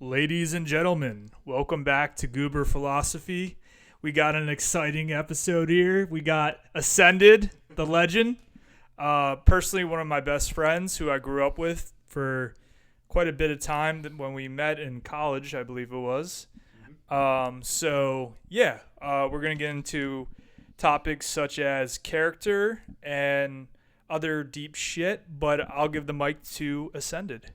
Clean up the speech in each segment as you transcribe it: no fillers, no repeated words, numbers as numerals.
Ladies and gentlemen, welcome back to Goober Philosophy. We got an exciting episode here. We got Ascended, the legend. Personally, one of my best friends who I grew up with for quite a bit of time when we met in college, I believe it was. We're going to get into topics such as character and other deep shit, but I'll give the mic to Ascended.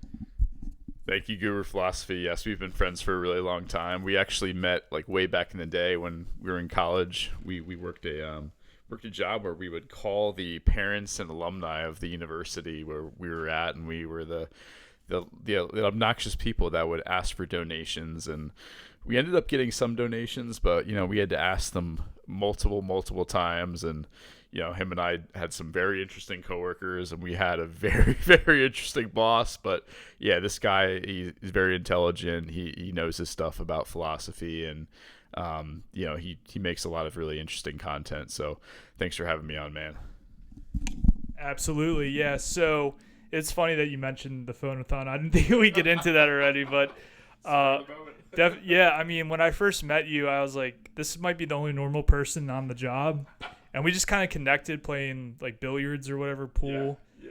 Thank you, Goober Philosophy. Yes, we've been friends for a really long time. We actually met like way back in the day when we were in college. We worked a job where we would call the parents and alumni of the university where we were at, and we were the obnoxious people that would ask for donations. And we ended up getting some donations, but we had to ask them multiple times. And him and I had some very interesting coworkers, and we had a very, very interesting boss. But yeah, this guy, he's very intelligent. He knows his stuff about philosophy, and he makes a lot of really interesting content. So thanks for having me on, man. Absolutely, yeah. So it's funny that you mentioned the phone-a-thon. I didn't think we'd get into that already, but I mean, when I first met you, I was like, this might be the only normal person on the job. And we just kind of connected playing like billiards or whatever, pool. Yeah.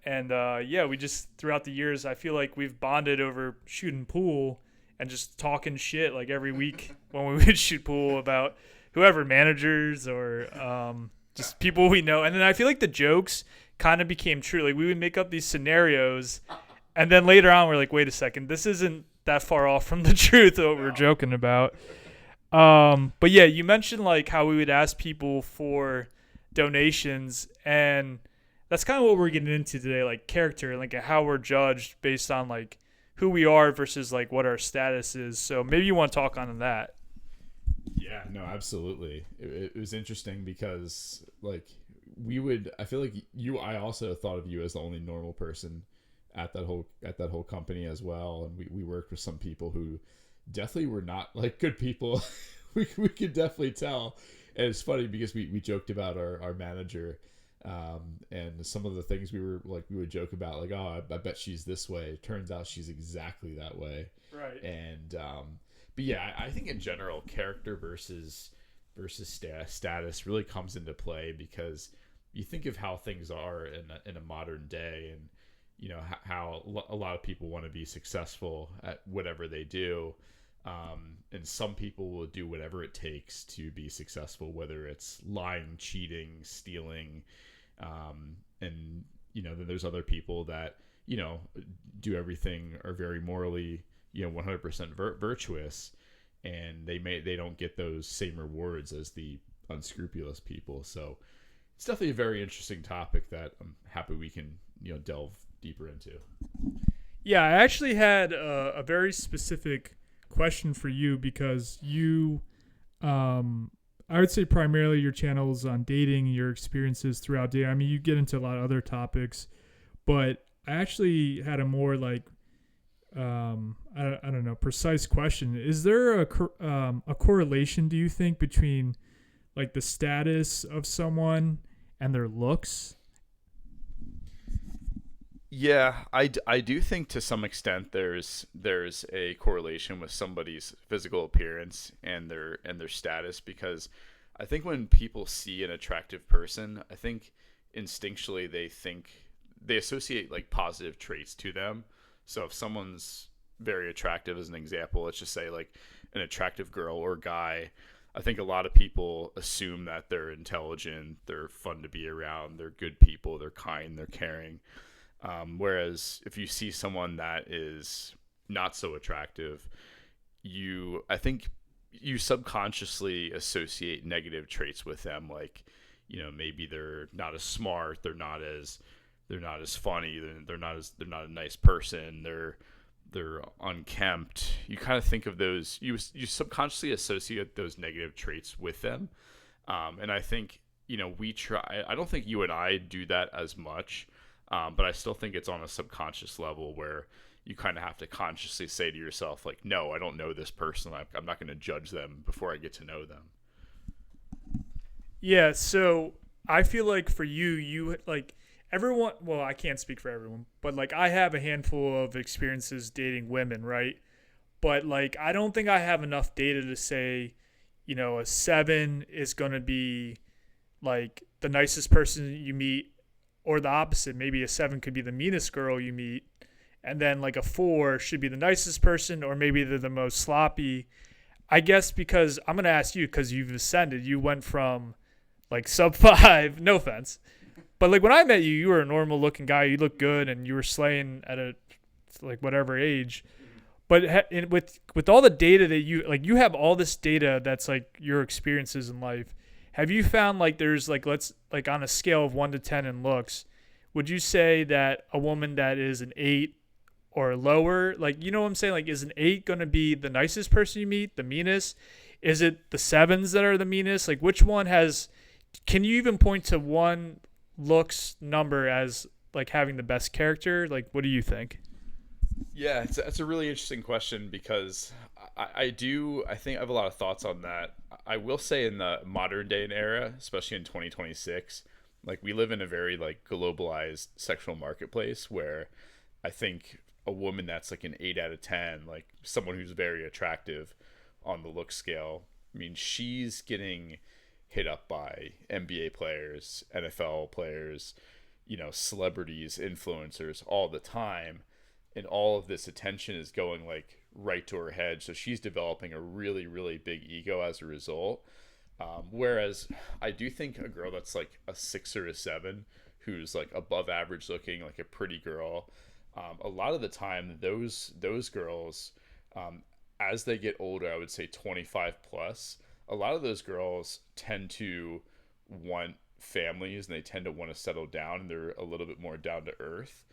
And we just throughout the years, I feel like we've bonded over shooting pool and just talking shit like every week when we would shoot pool about whoever, managers or just people we know. And then I feel like the jokes kind of became true. Like we would make up these scenarios, and then later on we're like, wait a second, this isn't that far off from the truth of what we're joking about. But yeah, you mentioned like how we would ask people for donations, and that's kind of what we're getting into today, like character and like how we're judged based on like who we are versus like what our status is. So maybe you want to talk on that. Yeah, no, absolutely. It was interesting because like I feel like I also thought of you as the only normal person at that whole company as well. And we worked with some people who definitely were not like good people. we could definitely tell. And it's funny because we joked about our manager, and some of the things we would joke about, like, oh, I bet she's this way. It turns out she's exactly that way. Right. And but yeah, I think in general, character versus status really comes into play, because you think of how things are in a modern day, and how a lot of people want to be successful at whatever they do. And some people will do whatever it takes to be successful, whether it's lying, cheating, stealing. And then there's other people that, do everything, are very morally, 100% virtuous, and they don't get those same rewards as the unscrupulous people. So it's definitely a very interesting topic that I'm happy we can, delve deeper into. Yeah, I actually had a very specific question for you, because you I would say primarily your channel is on dating, your experiences throughout dating. I mean, you get into a lot of other topics, but I actually had a more like I don't know, precise question. Is there a correlation, do you think, between like the status of someone and their looks? Yeah, I do think to some extent there's a correlation with somebody's physical appearance and their status, because I think when people see an attractive person, I think instinctually they associate like positive traits to them. So if someone's very attractive, as an example, let's just say like an attractive girl or guy, I think a lot of people assume that they're intelligent, they're fun to be around, they're good people, they're kind, they're caring. Whereas if you see someone that is not so attractive, I think you subconsciously associate negative traits with them. Like, maybe they're not as smart, they're not as funny, they're not a nice person, they're unkempt. You kind of think of those, you subconsciously associate those negative traits with them. And I think, we try, I don't think you and I do that as much. But I still think it's on a subconscious level where you kind of have to consciously say to yourself, like, no, I don't know this person. I'm not going to judge them before I get to know them. Yeah, so I feel like for you like everyone, well, I can't speak for everyone, but like I have a handful of experiences dating women, right? but like I don't think I have enough data to say, you know, a 7 is going to be like the nicest person you meet, or the opposite. Maybe a 7 could be the meanest girl you meet, and then like a 4 should be the nicest person, or maybe they're the most sloppy. I guess because I'm going to ask you, because you've ascended, you went from like sub 5, no offense, but like when I met you, you were a normal looking guy. You looked good and you were slaying at a like whatever age. But with all the data that you have all this data that's like your experiences in life. Have you found like there's like, let's like on a scale of 1 to 10 in looks, would you say that a woman that is an 8 or lower, like, you know what I'm saying? Like, is an 8 going to be the nicest person you meet, the meanest? Is it the 7s that are the meanest? Like, which one can you even point to one looks number as like having the best character? Like, what do you think? Yeah, it's a really interesting question because I think I have a lot of thoughts on that. I will say in the modern day and era, especially in 2026, like we live in a very like globalized sexual marketplace where I think a woman that's like an 8 out of 10, like someone who's very attractive on the look scale, I mean, she's getting hit up by NBA players, NFL players, you know, celebrities, influencers all the time. And all of this attention is going like right to her head. So she's developing a really, really big ego as a result. Whereas I do think a girl that's like a 6 or a 7, who's like above average looking, like a pretty girl, a lot of the time those girls, as they get older, I would say 25 plus, a lot of those girls tend to want families and they tend to want to settle down, and they're a little bit more down to earth.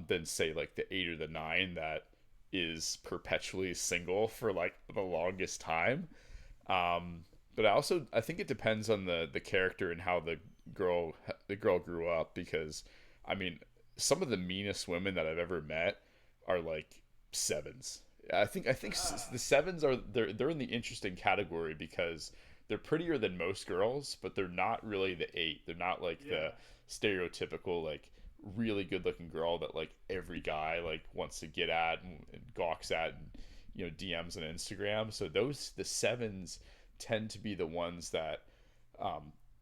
Than say like the 8 or the 9 that is perpetually single for like the longest time. But I think it depends on the character and how the girl grew up, because I mean, some of the meanest women that I've ever met are like 7s. I think the 7s are they're in the interesting category because they're prettier than most girls, but they're not really the 8. They're not like the stereotypical like really good looking girl that like every guy like wants to get at and gawks at and, you know, DMs on Instagram. So the 7s tend to be the ones that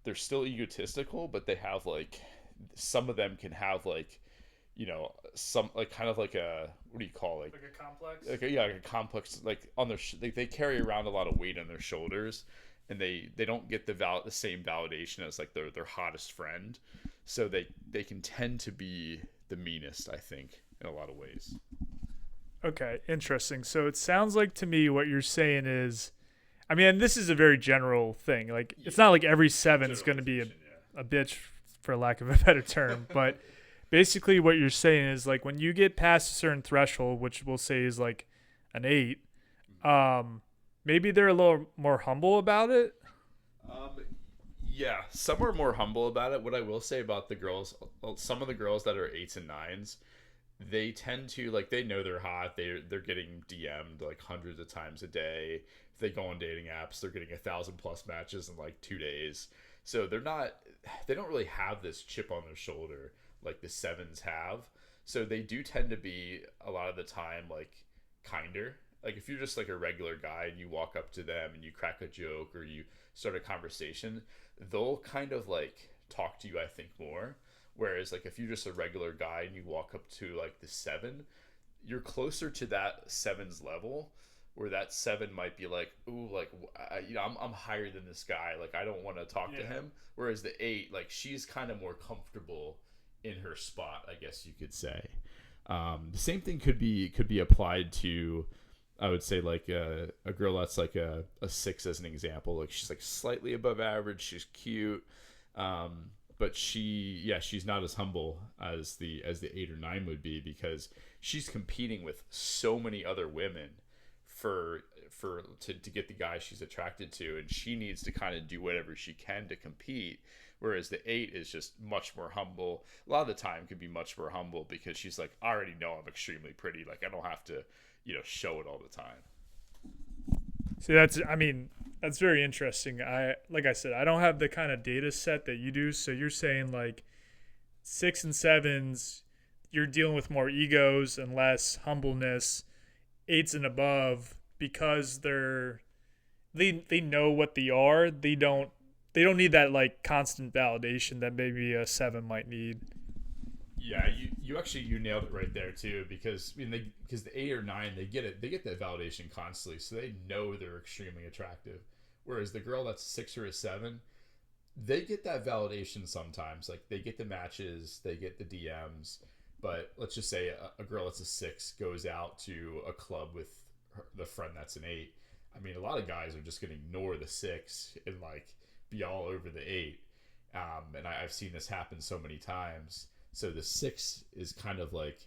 they're still egotistical, but they have like, some of them can have like, you know, some like kind of like a, what do you call like a complex, like a complex, like on their they carry around a lot of weight on their shoulders, and they don't get the same validation as like their hottest friend. So they can tend to be the meanest, I think, in a lot of ways. Okay, interesting. So it sounds like to me what you're saying is, I mean, and this is a very general thing. Like, it's not like every 7 is going to be a bitch, for lack of a better term. But basically what you're saying is, like, when you get past a certain threshold, which we'll say is like an 8, maybe they're a little more humble about it. Yeah, some are more humble about it. What I will say about the girls, some of the girls that are 8s and 9s, they tend to, like, they know they're hot. They're getting DM'd like hundreds of times a day. If they go on dating apps, they're getting 1,000 plus matches in like 2 days. So they don't really have this chip on their shoulder like the 7s have. So they do tend to be a lot of the time like kinder. Like if you're just like a regular guy and you walk up to them and you crack a joke or you start a conversation, they'll kind of like talk to you, I think, more. Whereas like if you're just a regular guy and you walk up to like the 7, you're closer to that 7's level, where that 7 might be like, ooh, like you know, I'm higher than this guy, like I don't want to talk to him. Whereas the 8, like she's kind of more comfortable in her spot, I guess you could say. The same thing could be applied to, I would say, like a girl that's like a 6 as an example. Like she's like slightly above average. She's cute, but she's not as humble as the 8 or 9 would be, because she's competing with so many other women to get the guy she's attracted to, and she needs to kind of do whatever she can to compete. Whereas the 8 is just much more humble. A lot of the time could be much more humble because she's like, I already know I'm extremely pretty. Like I don't have to, you know, show it all the time. See, that's very interesting. Like I said, I don't have the kind of data set that you do. So you're saying like 6 and 7s, you're dealing with more egos and less humbleness. 8s and above because they know what they are. They don't need that like constant validation that maybe a 7 might need. Yeah, you nailed it right there too, because because the 8 or 9 they get that validation constantly, so they know they're extremely attractive. Whereas the girl that's 6 or a 7, they get that validation sometimes. Like they get the matches, they get the DMs, but let's just say a girl that's a 6 goes out to a club with the friend that's an 8. I mean, a lot of guys are just going to ignore the 6 and like be all over the 8. And I've seen this happen so many times. So the 6 is kind of like,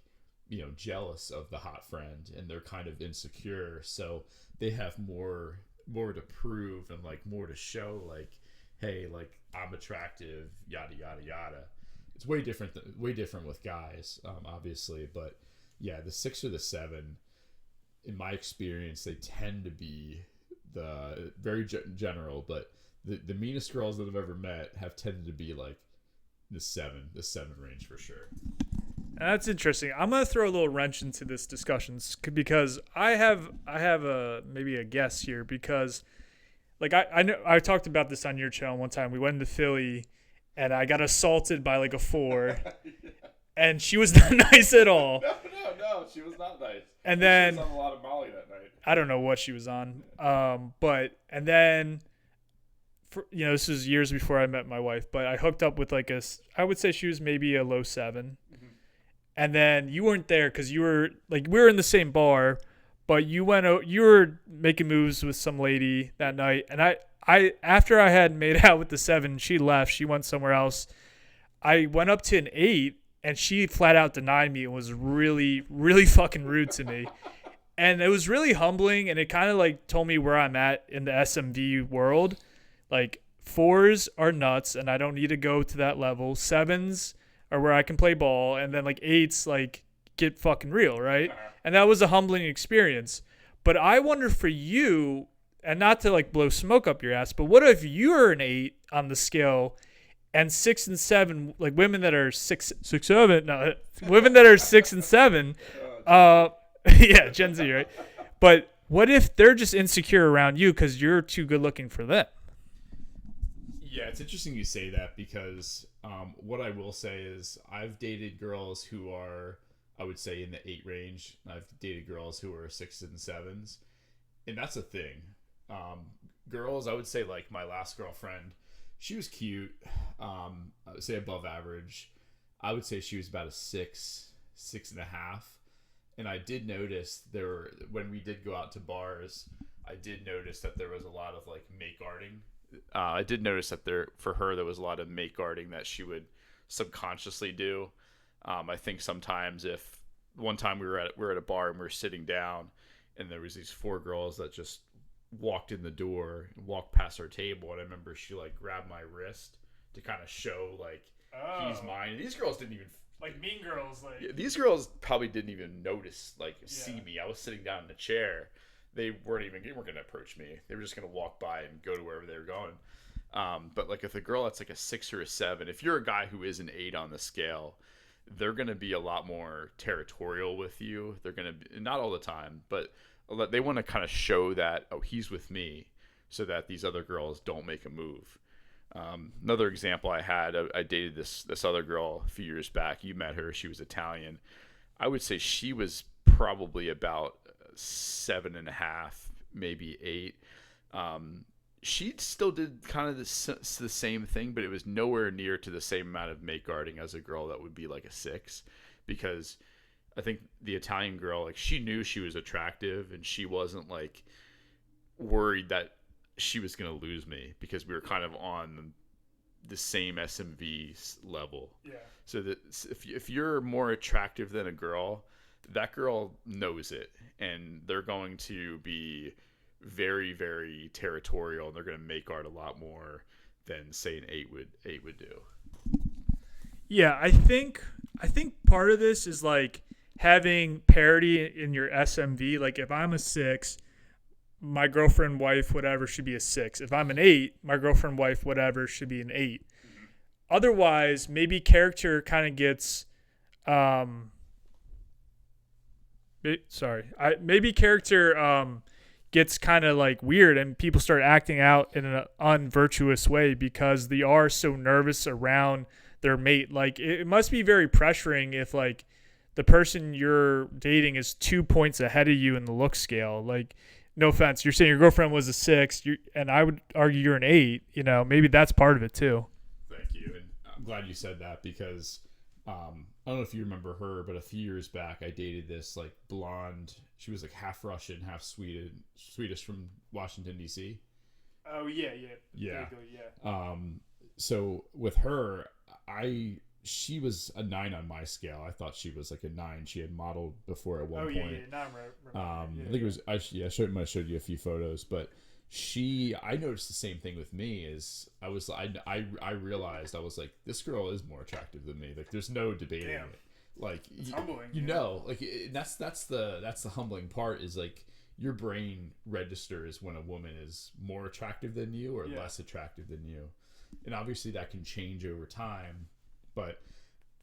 jealous of the hot friend, and they're kind of insecure. So they have more to prove and like more to show, like, hey, like I'm attractive, yada yada yada. It's way different with guys, obviously. But yeah, the 6 or the 7, in my experience, they tend to be the very general, but the meanest girls that I've ever met have tended to be like the 7 range for sure. And that's interesting. I'm gonna throw a little wrench into this discussion because I have maybe a guess here, because like I know I talked about this on your channel one time. We went to Philly and I got assaulted by like a 4 and she was not nice at all. No, she was not nice. And then she was on a lot of Molly that night. I don't know what she was on. And then this was years before I met my wife, but I hooked up with I would say she was maybe a low 7. Mm-hmm. And then you weren't there because you were like, we were in the same bar, but you were making moves with some lady that night. And I after I had made out with the 7, she left, she went somewhere else. I went up to an 8 and she flat out denied me and was really, really fucking rude to me. And it was really humbling, and it kind of like told me where I'm at in the SMV world. Like 4s are nuts and I don't need to go to that level. 7s are where I can play ball, and then like 8s like get fucking real, right? And that was a humbling experience. But I wonder for you, and not to like blow smoke up your ass, but what if you're an 8 on the scale and 6 and 7, like women that are 6, 7, no, women that are 6 and 7, yeah, Gen Z, right? But what if they're just insecure around you because you're too good looking for them? Yeah, it's interesting you say that, because what I will say is I've dated girls who are, I would say, in the 8 range. I've dated girls who are 6s and 7s, and that's a thing. Girls, I would say, like my last girlfriend, she was cute. I would say above average. I would say she was about a 6.5. And I did notice when we did go out to bars, I did notice that there was a lot of like mate guarding. I did notice that for her there was a lot of mate guarding that she would subconsciously do. I think sometimes if one time we were at a bar and we were sitting down, and there was these 4 girls that just walked in the door and walked past our table, and I remember she like grabbed my wrist to kind of show like he's mine. And these girls didn't even like Mean Girls. Like these girls probably didn't even notice see me. I was sitting down in a chair. They weren't going to approach me. They were just going to walk by and go to wherever they were going. But like if a girl that's like a 6 or a 7, if you're a guy who is an 8 on the scale, they're going to be a lot more territorial with you. They're going to be, not all the time, but they want to kind of show that, oh, he's with me, so that these other girls don't make a move. Another example I had, I dated this other girl a few years back. You met her. She was Italian. I would say she was probably about 7.5, maybe 8. She still did kind of the same thing, but it was nowhere near to the same amount of mate guarding as a girl that would be like a 6, because I think the Italian girl, like, she knew she was attractive, and she wasn't like worried that she was going to lose me, because we were kind of on the same SMV level. Yeah. So that if you're more attractive than a girl, that girl knows it, and they're going to be very, very territorial, and they're going to make art a lot more than say an 8 would do. Yeah, I think part of this is like having parity in your SMV. Like if I'm a 6, my girlfriend, wife, whatever should be a 6. If I'm an 8, my girlfriend, wife, whatever should be an 8. Mm-hmm. Otherwise, maybe character kind of gets maybe character gets kind of like weird and people start acting out in an unvirtuous way because they are so nervous around their mate. Like it must be very pressuring if like the person you're dating is 2 points ahead of you in the look scale. Like, no offense, you're saying your girlfriend was a 6, and I would argue you're an 8. You know, maybe that's part of it too. Thank you, and I'm glad you said that because I don't know if you remember her, but a few years back I dated this like blonde. She was like half Russian, half Swedish from Washington D.C. Oh yeah. Vaguely, yeah. So with her, she was a 9 on my scale. I thought she was like a 9. She had modeled before at one point. Yeah. Now I'm I think it was. I might have showed you a few photos, but I noticed the same thing with me. I realized I was like, this girl is more attractive than me. Like, there's no debating it. Like, it's humbling. That's the humbling part is like your brain registers when a woman is more attractive than you or less attractive than you, and obviously that can change over time. But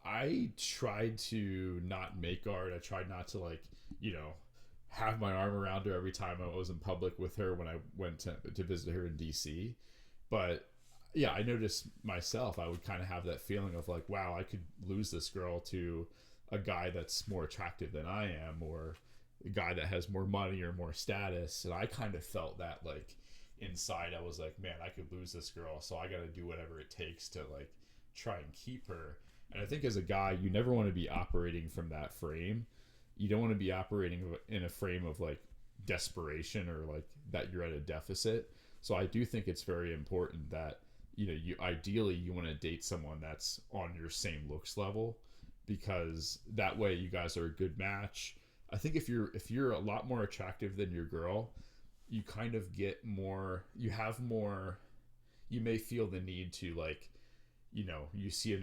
I tried to not make art. I tried not to have my arm around her every time I was in public with her when I went to visit her in DC. But yeah, I noticed myself, I would kind of have that feeling of like, wow, I could lose this girl to a guy that's more attractive than I am, or a guy that has more money or more status. And I kind of felt that like inside, I was like, man, I could lose this girl. So I got to do whatever it takes to like try and keep her. And I think as a guy, you never want to be operating from that frame. You don't want to be operating in a frame of like desperation or like that you're at a deficit. So I do think it's very important that you ideally you want to date someone that's on your same looks level, because that way you guys are a good match. I think if you're a lot more attractive than your girl, you kind of get more, you may feel the need to like, you see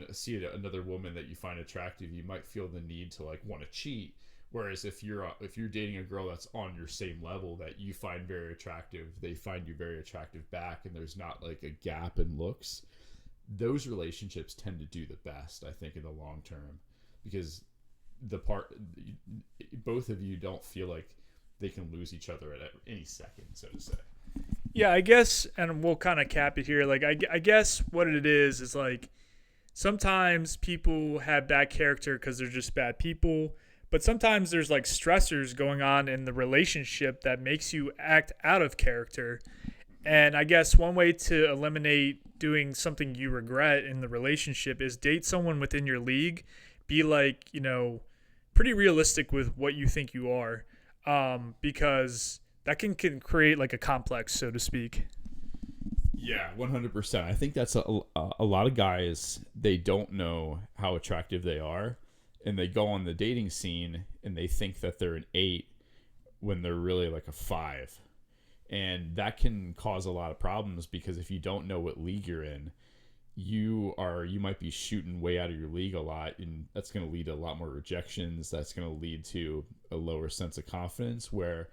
another woman that you find attractive, you might feel the need to like want to cheat. Whereas if you're dating a girl that's on your same level that you find very attractive, they find you very attractive back, and there's not like a gap in looks, those relationships tend to do the best, I think, in the long term, because both of you don't feel like they can lose each other at any second, so to say. Yeah, I guess, and we'll kind of cap it here. Like, I guess what it is like sometimes people have bad character because they're just bad people. But sometimes there's like stressors going on in the relationship that makes you act out of character. And I guess one way to eliminate doing something you regret in the relationship is date someone within your league. Be like, pretty realistic with what you think you are, because that can create like a complex, so to speak. Yeah, 100%. I think that's a lot of guys, they don't know how attractive they are. And they go on the dating scene and they think that they're an 8 when they're really like a 5. And that can cause a lot of problems, because if you don't know what league you're in, you might be shooting way out of your league a lot, and that's going to lead to a lot more rejections. That's going to lead to a lower sense of confidence, where,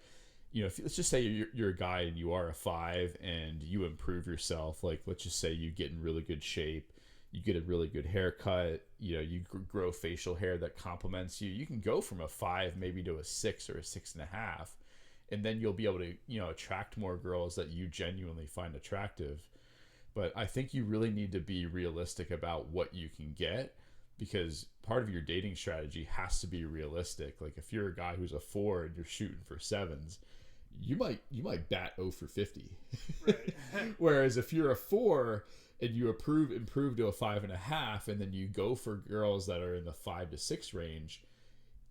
let's just say you're a guy and you are a 5 and you improve yourself. Like, let's just say you get in really good shape. You get a really good haircut, you grow facial hair that complements you. You can go from a 5 maybe to a 6 or a 6.5, and then you'll be able to, attract more girls that you genuinely find attractive. But I think you really need to be realistic about what you can get, because part of your dating strategy has to be realistic. Like, if you're a guy who's a 4 and you're shooting for 7s, you might bat 0 for 50. Right. Whereas if you're a 4 and you improve to a 5.5, and then you go for girls that are in the 5 to 6 range,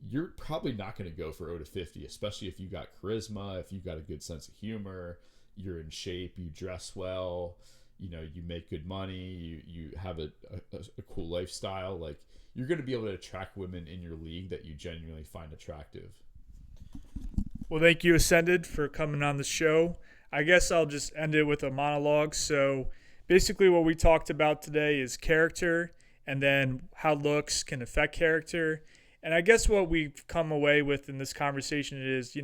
you're probably not going to go for 0 to 50, especially if you got charisma, if you got a good sense of humor, you're in shape, you dress well, you make good money, you have a cool lifestyle. Like, you're going to be able to attract women in your league that you genuinely find attractive. Well, thank you, Ascended, for coming on the show. I guess I'll just end it with a monologue. So basically what we talked about today is character, and then how looks can affect character. And I guess what we've come away with in this conversation is,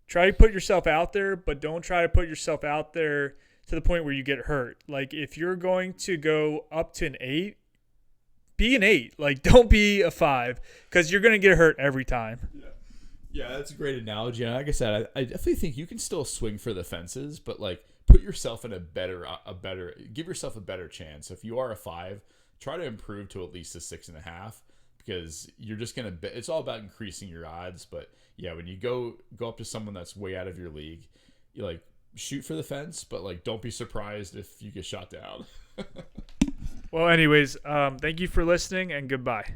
try to put yourself out there, but don't try to put yourself out there to the point where you get hurt. Like, if you're going to go up to an 8, be an 8. Like, don't be a 5, because you're going to get hurt every time. Yeah, that's a great analogy. And like I said, I definitely think you can still swing for the fences, but like put yourself in give yourself a better chance. If you are a 5, try to improve to at least a 6.5, because you're just gonna. It's all about increasing your odds. But yeah, when you go up to someone that's way out of your league, you like shoot for the fence, but like don't be surprised if you get shot down. Well, anyways, thank you for listening and goodbye.